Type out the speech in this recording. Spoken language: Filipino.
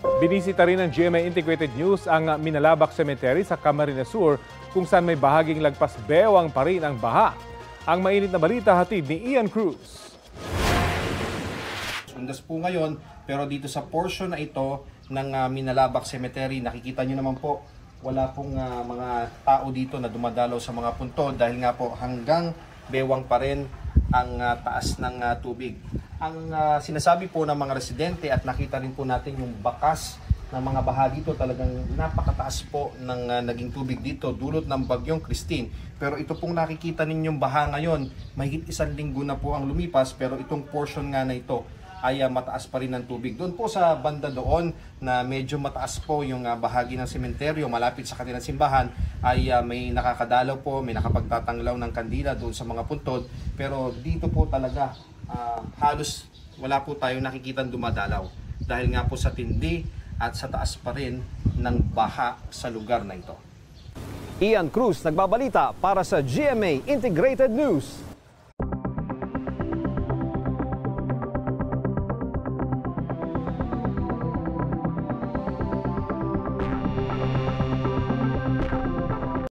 Binisita rin ng GMA Integrated News ang Minalabak Cemetery sa Camarines Sur kung saan may bahaging lagpas bewang pa rin ang baha. Ang mainit na balita hatid ni Ian Cruz. Undas po ngayon, pero dito sa portion na ito ng Minalabak Cemetery, nakikita nyo naman po, wala pong mga tao dito na dumadalaw sa mga puntod dahil nga po hanggang bewang pa rin ang taas ng tubig. Ang sinasabi po ng mga residente at nakita rin po natin yung bakas ng mga baha dito, talagang napakataas po ng naging tubig dito dulot ng bagyong Christine. Pero ito pong nakikita ninyong baha ngayon, mahigit 1 linggo na po ang lumipas, pero itong portion nga na ito ay mataas pa rin ng tubig. Doon po sa banda doon na medyo mataas po yung bahagi ng sementeryo malapit sa kanilang simbahan ay may nakakadalaw po, may nakapagtatanglaw ng kandila doon sa mga puntod. Pero dito po talaga halos wala po tayong nakikitang dumadalaw dahil nga po sa tindi at sa taas pa rin ng baha sa lugar na ito. Ian Cruz nagbabalita para sa GMA Integrated News.